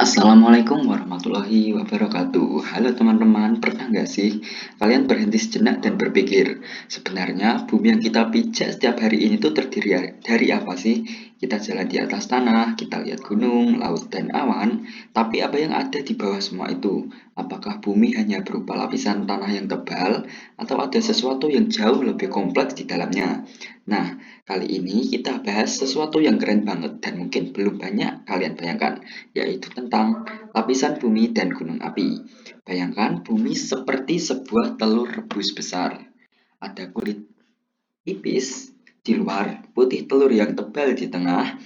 Assalamualaikum warahmatullahi wabarakatuh. Halo teman-teman, pernah nggak sih kalian berhenti sejenak dan berpikir, sebenarnya bumi yang kita pijak setiap hari ini tuh terdiri dari apa sih? Kita jalan di atas tanah, kita lihat gunung, laut, dan awan, tapi apa yang ada di bawah semua itu? Apakah bumi hanya berupa lapisan tanah yang tebal, atau ada sesuatu yang jauh lebih kompleks di dalamnya? Nah, kali ini kita bahas sesuatu yang keren banget dan mungkin belum banyak kalian bayangkan, yaitu tentang lapisan bumi dan gunung api. Bayangkan bumi seperti sebuah telur rebus besar. Ada kulit tipis di luar, putih telur yang tebal di tengah,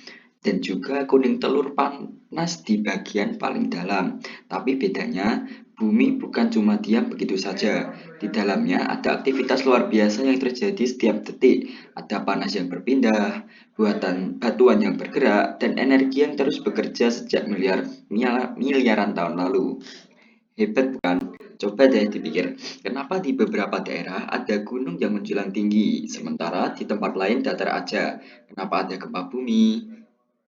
dan juga kuning telur panas di bagian paling dalam. Tapi bedanya, bumi bukan cuma diam begitu saja. Di dalamnya ada aktivitas luar biasa yang terjadi setiap detik. Ada panas yang berpindah, batuan yang bergerak, dan energi yang terus bekerja sejak miliaran tahun lalu. Hebat bukan? Coba deh dipikir, kenapa di beberapa daerah ada gunung yang menjulang tinggi, sementara di tempat lain datar aja? Kenapa ada gempa bumi?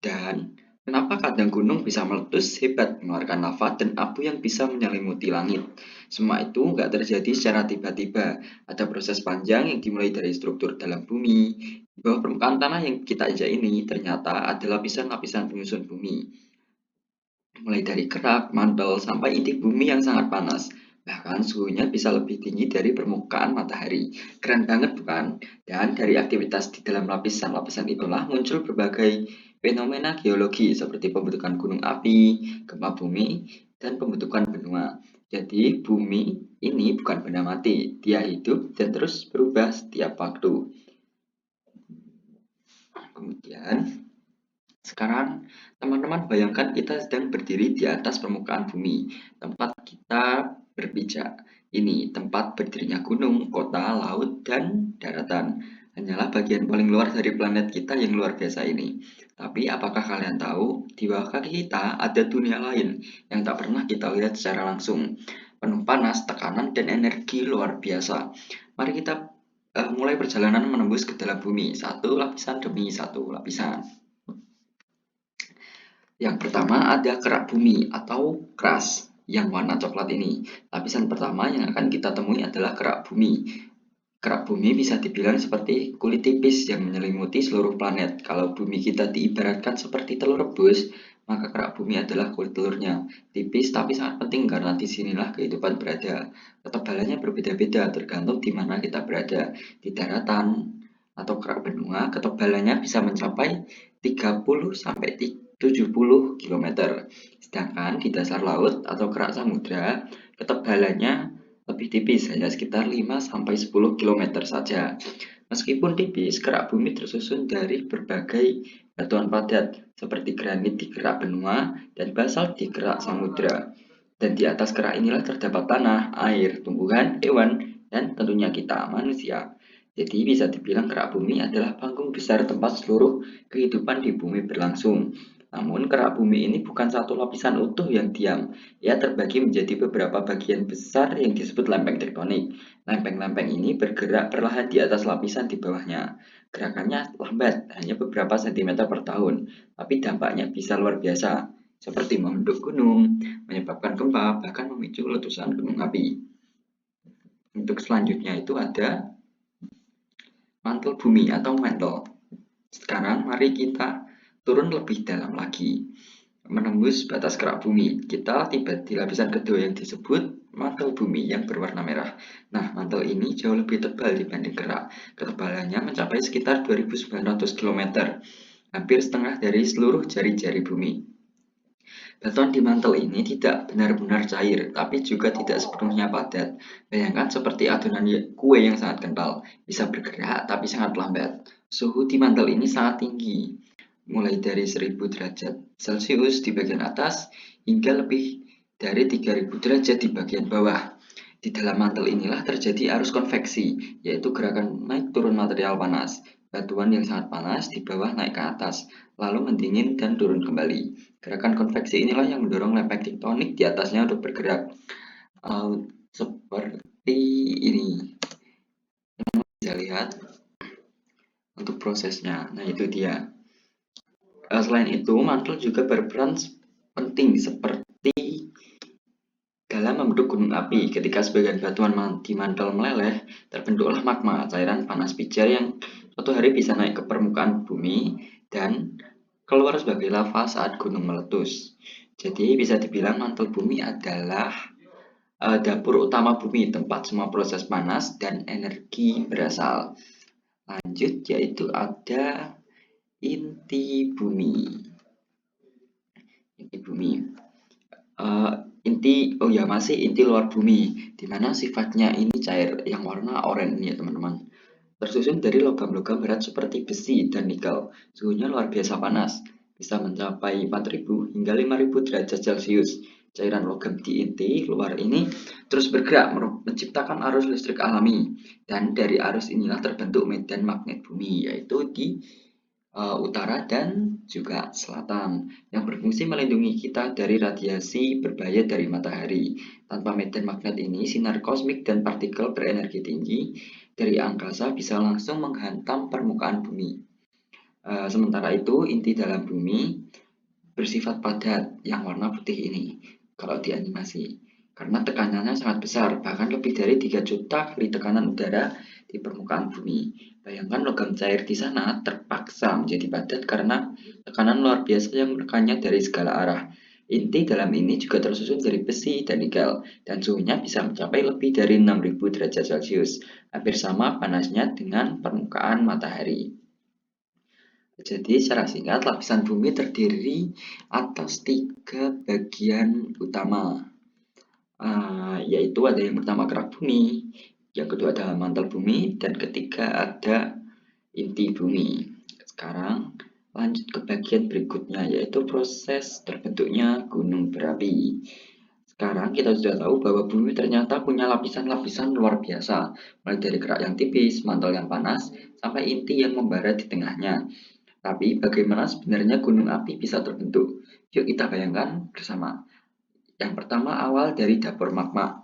Dan kenapa kadang gunung bisa meletus hebat, mengeluarkan lava dan abu yang bisa menyelimuti langit? Semua itu nggak terjadi secara tiba-tiba. Ada proses panjang yang dimulai dari struktur dalam bumi. Di bawah permukaan tanah yang kita injak ini ternyata ada lapisan-lapisan penyusun bumi. Mulai dari kerak, mantel, sampai inti bumi yang sangat panas. Bahkan suhunya bisa lebih tinggi dari permukaan matahari. Keren banget bukan? Dan dari aktivitas di dalam lapisan-lapisan itulah muncul berbagai fenomena geologi seperti pembentukan gunung api, gempa bumi, dan pembentukan benua. Jadi bumi ini bukan benda mati, dia hidup dan terus berubah setiap waktu. Kemudian sekarang, teman-teman bayangkan kita sedang berdiri di atas permukaan bumi, tempat kita berpijak. Ini tempat berdirinya gunung, kota, laut, dan daratan. Hanyalah bagian paling luar dari planet kita yang luar biasa ini. Tapi apakah kalian tahu, di bawah kaki kita ada dunia lain yang tak pernah kita lihat secara langsung. Penuh panas, tekanan, dan energi luar biasa. Mari kita mulai perjalanan menembus ke dalam bumi, satu lapisan demi satu lapisan. Yang pertama ada kerak bumi atau crust yang warna coklat ini. Lapisan pertama yang akan kita temui adalah kerak bumi. Kerak bumi bisa dibilang seperti kulit tipis yang menyelimuti seluruh planet. Kalau bumi kita diibaratkan seperti telur rebus, maka kerak bumi adalah kulit telurnya. Tipis tapi sangat penting karena disinilah kehidupan berada. Ketebalannya berbeda-beda tergantung di mana kita berada. Di daratan atau kerak benua, ketebalannya bisa mencapai 30 sampai 70 km. Sedangkan di dasar laut atau kerak samudra, ketebalannya lebih tipis, hanya sekitar 5-10 km saja. Meskipun tipis, kerak bumi tersusun dari berbagai batuan padat, seperti granit di kerak benua dan basalt di kerak samudra. Dan di atas kerak inilah terdapat tanah, air, tumbuhan, hewan, dan tentunya kita, manusia. Jadi bisa dibilang kerak bumi adalah panggung besar tempat seluruh kehidupan di bumi berlangsung. Namun kerak bumi ini bukan satu lapisan utuh yang diam. Ia terbagi menjadi beberapa bagian besar yang disebut lempeng tektonik. Lempeng-lempeng ini bergerak perlahan di atas lapisan di bawahnya. Gerakannya lambat, hanya beberapa sentimeter per tahun, tapi dampaknya bisa luar biasa, seperti membentuk gunung, menyebabkan gempa, bahkan memicu letusan gunung api. Untuk selanjutnya itu ada mantel bumi atau mantle. Sekarang mari kita turun lebih dalam lagi, menembus batas kerak bumi. Kita tiba di lapisan kedua yang disebut mantel bumi yang berwarna merah. Nah, mantel ini jauh lebih tebal dibanding kerak. Ketebalannya mencapai sekitar 2.900 km, hampir setengah dari seluruh jari-jari bumi. Batuan di mantel ini tidak benar-benar cair, tapi juga tidak sepenuhnya padat. Bayangkan seperti adonan kue yang sangat kental, bisa bergerak tapi sangat lambat. Suhu di mantel ini sangat tinggi, mulai dari 1000 derajat Celcius di bagian atas hingga lebih dari 3000 derajat di bagian bawah. Di dalam mantel inilah terjadi arus konveksi, yaitu gerakan naik turun material panas. Batuan yang sangat panas di bawah naik ke atas, lalu mendingin dan turun kembali. Gerakan konveksi inilah yang mendorong lempeng tektonik di atasnya untuk bergerak. Seperti ini. Bisa lihat untuk prosesnya. Nah, itu dia. Selain itu, mantel juga berperan penting seperti membentuk gunung api. Ketika sebagian batuan di mantel meleleh, terbentuklah magma, cairan panas pijar yang suatu hari bisa naik ke permukaan bumi dan keluar sebagai lava saat gunung meletus. Jadi bisa dibilang mantel bumi adalah dapur utama bumi, tempat semua proses panas dan energi berasal. Lanjut, yaitu ada inti bumi. Inti bumi. Masih inti luar bumi, di mana sifatnya ini cair yang warna oranye ya teman-teman. Tersusun dari logam-logam berat seperti besi dan nikel. Suhunya luar biasa panas, bisa mencapai 4000 hingga 5000 derajat Celcius. Cairan logam di inti luar ini terus bergerak menciptakan arus listrik alami, dan dari arus inilah terbentuk medan magnet bumi, yaitu di utara dan juga selatan, yang berfungsi melindungi kita dari radiasi berbahaya dari matahari. Tanpa medan magnet ini, sinar kosmik dan partikel berenergi tinggi dari angkasa bisa langsung menghantam permukaan bumi. Sementara itu, inti dalam bumi bersifat padat yang warna putih ini kalau di animasi, karena tekanannya sangat besar, bahkan lebih dari 3 juta kali tekanan udara di permukaan bumi. Bayangkan logam cair di sana terpaksa menjadi padat karena tekanan luar biasa yang menekannya dari segala arah. Inti dalam ini juga tersusun dari besi dan nikel, dan suhunya bisa mencapai lebih dari 6000 derajat Celcius, hampir sama panasnya dengan permukaan matahari. Jadi secara singkat, lapisan bumi terdiri atas 3 bagian utama, yaitu ada yang pertama kerak bumi, yang kedua adalah mantel bumi, dan ketiga ada inti bumi. Sekarang lanjut ke bagian berikutnya, yaitu proses terbentuknya gunung berapi. Sekarang kita sudah tahu bahwa bumi ternyata punya lapisan-lapisan luar biasa, mulai dari kerak yang tipis, mantel yang panas, sampai inti yang membara di tengahnya. Tapi bagaimana sebenarnya gunung api bisa terbentuk? Yuk kita bayangkan bersama. Yang pertama, awal dari dapur magma.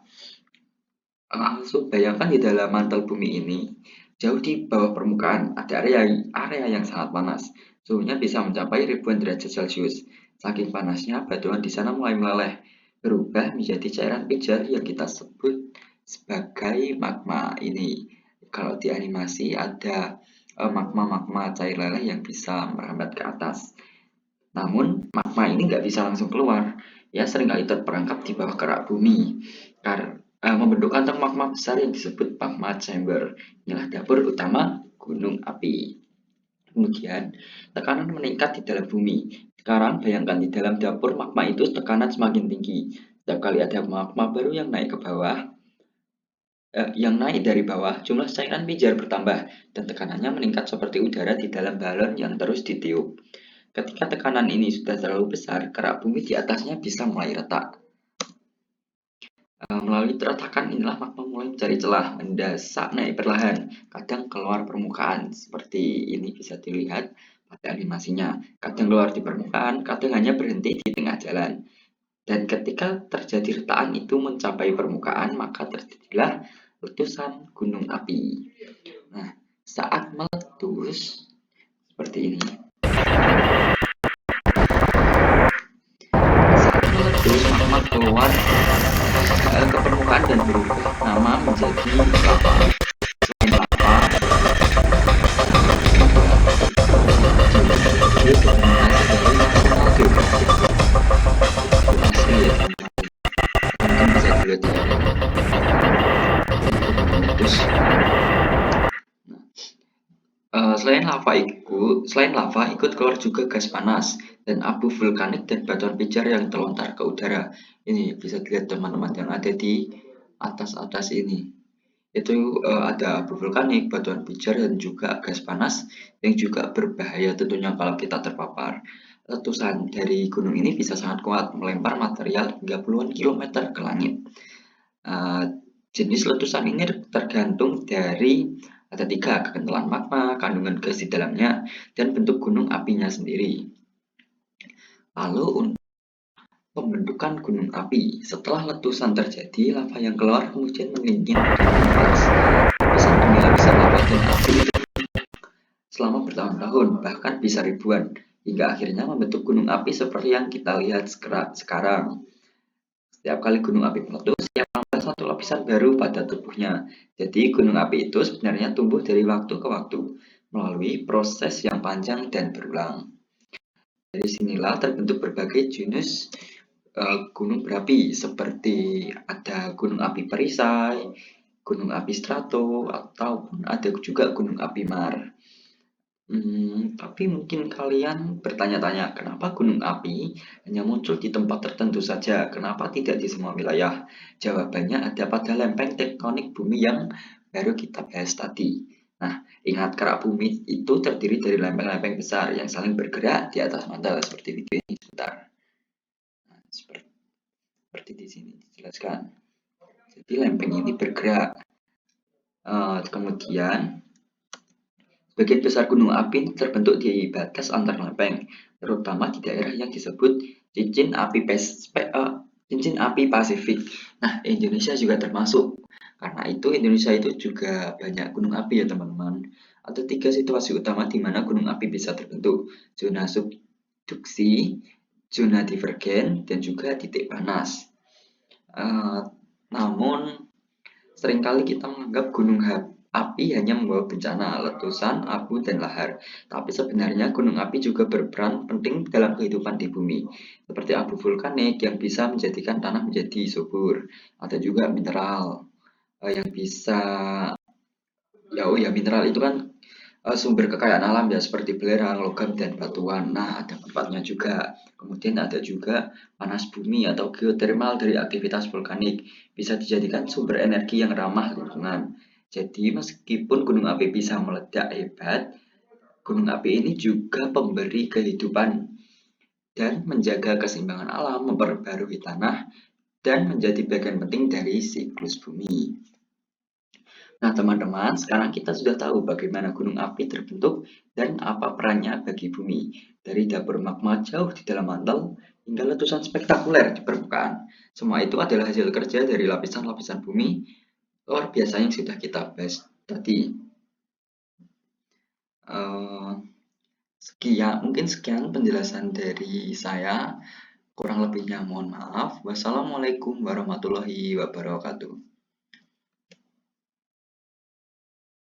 Langsung bayangkan di dalam mantel bumi ini, jauh di bawah permukaan ada area yang sangat panas. Suhunya bisa mencapai ribuan derajat Celcius. Saking panasnya, batuan di sana mulai meleleh, berubah menjadi cairan pijar yang kita sebut sebagai magma ini. Kalau di animasi ada magma-magma cair leleh yang bisa merambat ke atas. Namun, magma ini nggak bisa langsung keluar. Ya, seringkali terperangkap di bawah kerak bumi. Membentuk kantong magma besar yang disebut magma chamber. Inilah dapur utama gunung api. Kemudian, tekanan meningkat di dalam bumi. Sekarang, bayangkan di dalam dapur magma itu tekanan semakin tinggi. Setiap kali ada magma baru yang naik ke bawah, dari bawah, jumlah cairan pijar bertambah dan tekanannya meningkat seperti udara di dalam balon yang terus ditiup. Ketika tekanan ini sudah terlalu besar, kerak bumi di atasnya bisa mulai retak. Melalui retakan inilah magma mulai mencari celah, mendesak naik perlahan, kadang keluar permukaan, seperti ini bisa dilihat pada animasinya. Kadang keluar di permukaan, kadang hanya berhenti di tengah jalan. Dan ketika terjadi retakan itu mencapai permukaan, maka terjadilah letusan gunung api. Nah, saat meletus seperti ini. Saat meletus, magma keluar ke permukaan dan berubah nama menjadi lava. Selain lava, ini dokumentasi dari National Geographic. Asli ya teman-teman, bisa dilihat di sini. Meletus. Selain lava ikut keluar juga gas panas dan abu vulkanik dan batuan pijar yang terlontar ke udara. Ini bisa dilihat teman-teman yang ada di atas ini. Itu ada abu vulkanik, batuan pijar, dan juga gas panas yang juga berbahaya tentunya kalau kita terpapar. Letusan dari gunung ini bisa sangat kuat, melempar material hingga puluhan kilometer ke langit. Jenis letusan ini tergantung dari ada 3, kekentalan magma, kandungan gas di dalamnya, dan bentuk gunung apinya sendiri. Lalu untuk pembentukan gunung api, setelah letusan terjadi, lava yang keluar kemudian mendingin dan meras. Lapisan demi lapisan lava dan api itu selama bertahun-tahun, bahkan bisa ribuan, hingga akhirnya membentuk gunung api seperti yang kita lihat sekarang. Setiap kali gunung api meletus, ia menambah satu lapisan baru pada tubuhnya. Jadi gunung api itu sebenarnya tumbuh dari waktu ke waktu melalui proses yang panjang dan berulang. Dari sinilah terbentuk berbagai jenis gunung berapi seperti ada gunung api perisai, gunung api strato, ataupun ada juga gunung api mar. Tapi mungkin kalian bertanya-tanya, kenapa gunung api hanya muncul di tempat tertentu saja? Kenapa tidak di semua wilayah? Jawabannya ada pada lempeng tektonik bumi yang baru kita bahas tadi. Nah, ingat kerak bumi itu terdiri dari lempeng-lempeng besar yang saling bergerak di atas mantel seperti video ini sebentar. Nah, seperti di sini dijelaskan. Jadi lempeng ini bergerak. Kemudian sebagian besar gunung api terbentuk di batas antar lempeng, terutama di daerah yang disebut cincin api Pasifik. Nah, Indonesia juga termasuk. Karena itu Indonesia itu juga banyak gunung api ya teman-teman. Ada 3 situasi utama di mana gunung api bisa terbentuk: zona subduksi, zona divergen, dan juga titik panas. Namun seringkali kita menganggap gunung api hanya membawa bencana, letusan, abu, dan lahar. Tapi sebenarnya gunung api juga berperan penting dalam kehidupan di bumi. Seperti abu vulkanik yang bisa menjadikan tanah menjadi subur. Ada juga mineral yang bisa, mineral itu kan sumber kekayaan alam ya seperti belerang, logam, dan batuan. Nah, ada manfaatnya juga. Kemudian ada juga panas bumi atau geotermal dari aktivitas vulkanik. Bisa dijadikan sumber energi yang ramah lingkungan. Jadi meskipun gunung api bisa meledak hebat, gunung api ini juga pemberi kehidupan dan menjaga keseimbangan alam, memperbarui tanah, dan menjadi bagian penting dari siklus bumi. Nah, teman-teman, sekarang kita sudah tahu bagaimana gunung api terbentuk dan apa perannya bagi bumi. Dari dapur magma jauh di dalam mantel hingga letusan spektakuler di permukaan. Semua itu adalah hasil kerja dari lapisan-lapisan bumi luar biasa yang sudah kita bahas tadi. Mungkin sekian penjelasan dari saya. Kurang lebihnya mohon maaf. Wassalamualaikum warahmatullahi wabarakatuh.